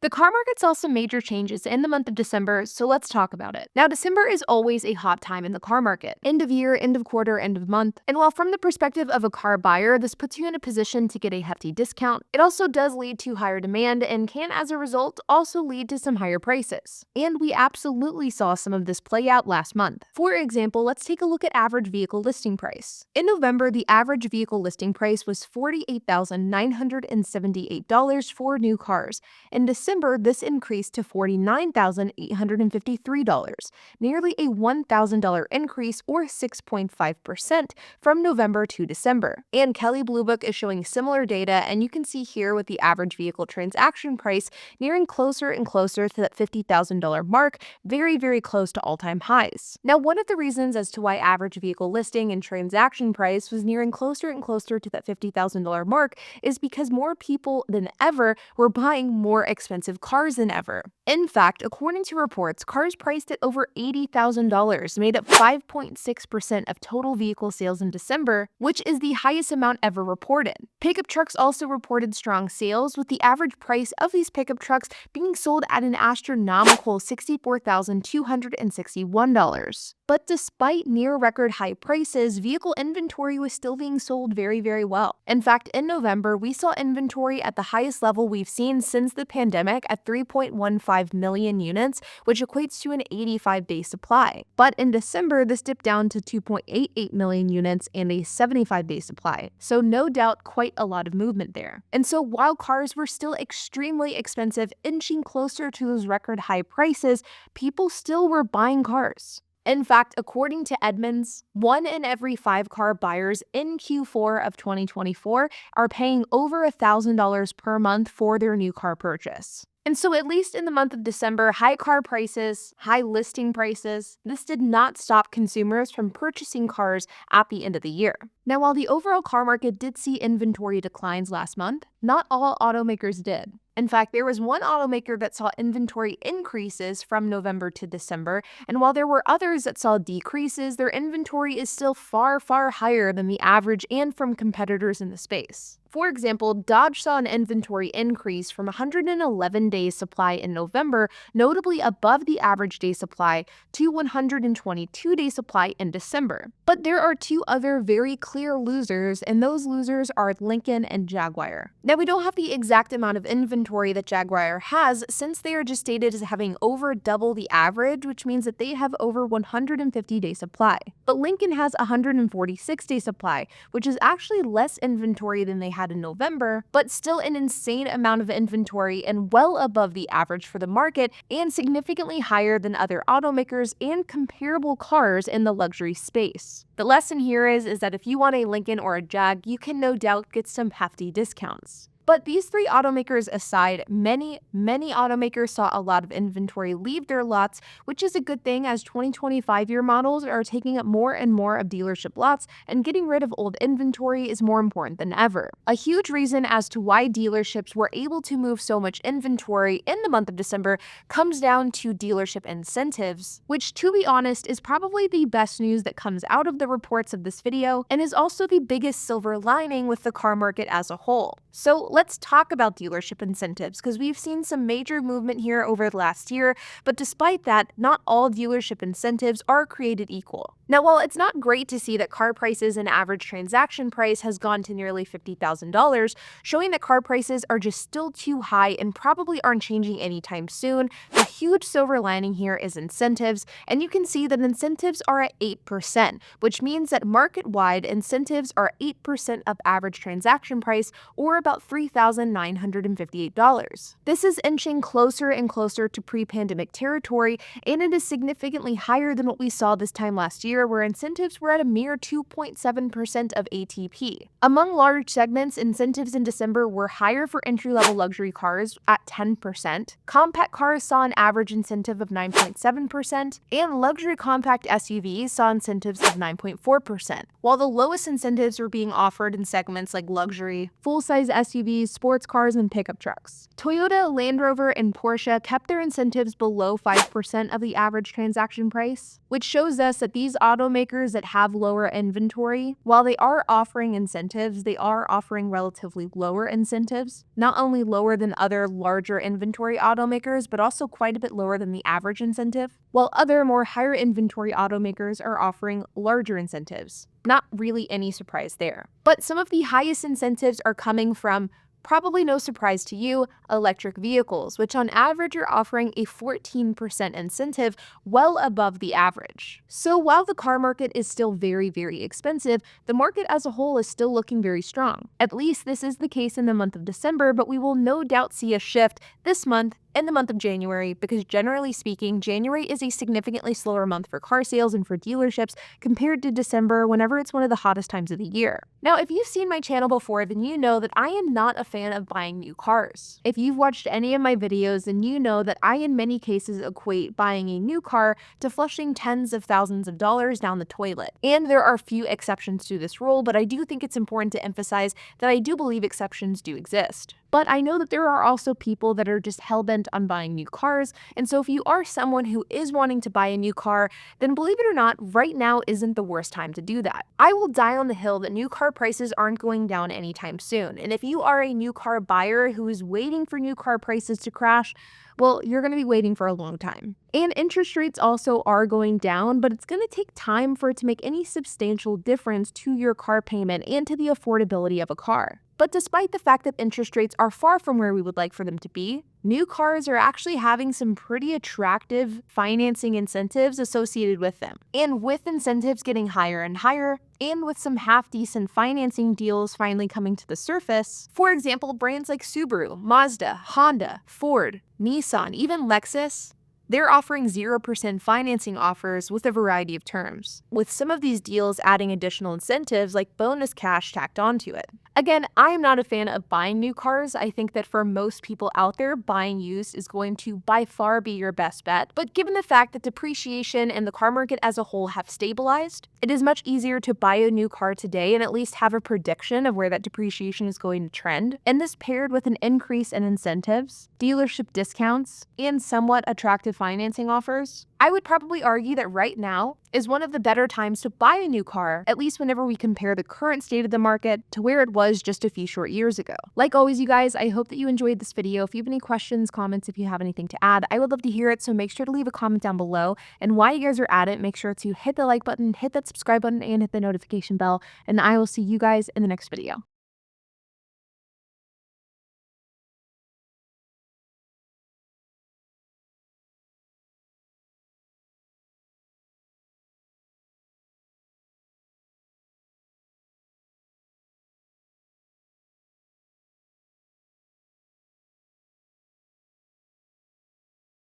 The car market saw some major changes in the month of December, so let's talk about it. Now, December is always a hot time in the car market. End of year, end of quarter, end of month. And while from the perspective of a car buyer, this puts you in a position to get a hefty discount, it also does lead to higher demand and can, as a result, also lead to some higher prices. And we absolutely saw some of this play out last month. For example, let's take a look at average vehicle listing price. In November, the average vehicle listing price was $48,978 for new cars. In December, this increased to $49,853, nearly a $1,000 increase or 6.5% from November to December. And Kelley Blue Book is showing similar data, and you can see here with the average vehicle transaction price nearing closer and closer to that $50,000 mark, very, very close to all-time highs. Now, one of the reasons as to why average vehicle listing and transaction price was nearing closer and closer to that $50,000 mark is because more people than ever were buying more expensive cars than ever. In fact, according to reports, cars priced at over $80,000 made up 5.6% of total vehicle sales in December, which is the highest amount ever reported. Pickup trucks also reported strong sales, with the average price of these pickup trucks being sold at an astronomical $64,261. But despite near record high prices, vehicle inventory was still being sold very, very well. In fact, in November, we saw inventory at the highest level we've seen since the pandemic at 3.15 million units, which equates to an 85-day supply. But in December, this dipped down to 2.88 million units and a 75-day supply. So no doubt quite a lot of movement there. And so while cars were still extremely expensive, inching closer to those record high prices, people still were buying cars. In fact, according to Edmunds, 1 in every 5 car buyers in Q4 of 2024 are paying over $1,000 per month for their new car purchase. And so at least in the month of December, high car prices, high listing prices, this did not stop consumers from purchasing cars at the end of the year. Now, while the overall car market did see inventory declines last month, not all automakers did. In fact, there was one automaker that saw inventory increases from November to December, and while there were others that saw decreases, their inventory is still far, far higher than the average and from competitors in the space. For example, Dodge saw an inventory increase from 111 days supply in November, notably above the average day supply, to 122 days supply in December. But there are two other very clear losers, and those losers are Lincoln and Jaguar. Now, we don't have the exact amount of inventory that Jaguar has, since they are just stated as having over double the average, which means that they have over 150 day supply. But Lincoln has 146 day supply, which is actually less inventory than they had in November, but still an insane amount of inventory and well above the average for the market and significantly higher than other automakers and comparable cars in the luxury space. The lesson here is that if you want a Lincoln or a Jag, you can no doubt get some hefty discounts. But these three automakers aside, many automakers saw a lot of inventory leave their lots, which is a good thing as 2025 year models are taking up more and more of dealership lots, and getting rid of old inventory is more important than ever. A huge reason as to why dealerships were able to move so much inventory in the month of December comes down to dealership incentives, which, to be honest, is probably the best news that comes out of the reports of this video and is also the biggest silver lining with the car market as a whole. So let's talk about dealership incentives, because we've seen some major movement here over the last year, but despite that, not all dealership incentives are created equal. Now, while it's not great to see that car prices and average transaction price has gone to nearly $50,000, showing that car prices are just still too high and probably aren't changing anytime soon, the huge silver lining here is incentives, and you can see that incentives are at 8%, which means that market-wide incentives are 8% of average transaction price, or about $3,958. This is inching closer and closer to pre-pandemic territory, and it is significantly higher than what we saw this time last year, where incentives were at a mere 2.7% of ATP. Among large segments, incentives in December were higher for entry-level luxury cars at 10%. Compact cars saw an average incentive of 9.7%, and luxury compact SUVs saw incentives of 9.4%, while the lowest incentives were being offered in segments like luxury, full-size SUVs, sports cars, and pickup trucks. Toyota, Land Rover, and Porsche kept their incentives below 5% of the average transaction price, which shows us that these automakers that have lower inventory, while they are offering incentives, they are offering relatively lower incentives, not only lower than other larger inventory automakers, but also quite a bit lower than the average incentive, while other more higher inventory automakers are offering larger incentives. Not really any surprise there. But some of the highest incentives are coming from, probably no surprise to you, electric vehicles, which on average are offering a 14% incentive, well above the average. So while the car market is still very, very expensive, the market as a whole is still looking very strong. At least this is the case in the month of December, but we will no doubt see a shift this month in the month of January, because generally speaking, January is a significantly slower month for car sales and for dealerships compared to December, whenever it's one of the hottest times of the year. Now, if you've seen my channel before, then you know that I am not a fan of buying new cars. If you've watched any of my videos, then you know that I in many cases equate buying a new car to flushing tens of thousands of dollars down the toilet. And there are few exceptions to this rule, but I do think it's important to emphasize that I do believe exceptions do exist. But I know that there are also people that are just hell-bent on buying new cars, and so if you are someone who is wanting to buy a new car, then believe it or not, right now isn't the worst time to do that. I will die on the hill that new car prices aren't going down anytime soon, and if you are a new car buyer who is waiting for new car prices to crash, well, you're going to be waiting for a long time. And interest rates also are going down, but it's going to take time for it to make any substantial difference to your car payment and to the affordability of a car. But despite the fact that interest rates are far from where we would like for them to be, new cars are actually having some pretty attractive financing incentives associated with them. And with incentives getting higher and higher, and with some half-decent financing deals finally coming to the surface, for example, brands like Subaru, Mazda, Honda, Ford, Nissan, even Lexus, they're offering 0% financing offers with a variety of terms, with some of these deals adding additional incentives like bonus cash tacked onto it. Again, I am not a fan of buying new cars. I think that for most people out there, buying used is going to by far be your best bet. But given the fact that depreciation and the car market as a whole have stabilized, it is much easier to buy a new car today and at least have a prediction of where that depreciation is going to trend. And this paired with an increase in incentives, dealership discounts, and somewhat attractive financing offers, I would probably argue that right now is one of the better times to buy a new car, at least whenever we compare the current state of the market to where it was just a few short years ago. Like always, you guys, I hope that you enjoyed this video. If you have any questions, comments, if you have anything to add, I would love to hear it, so make sure to leave a comment down below. And while you guys are at it, make sure to hit the like button, hit that subscribe button, and hit the notification bell, and I will see you guys in the next video.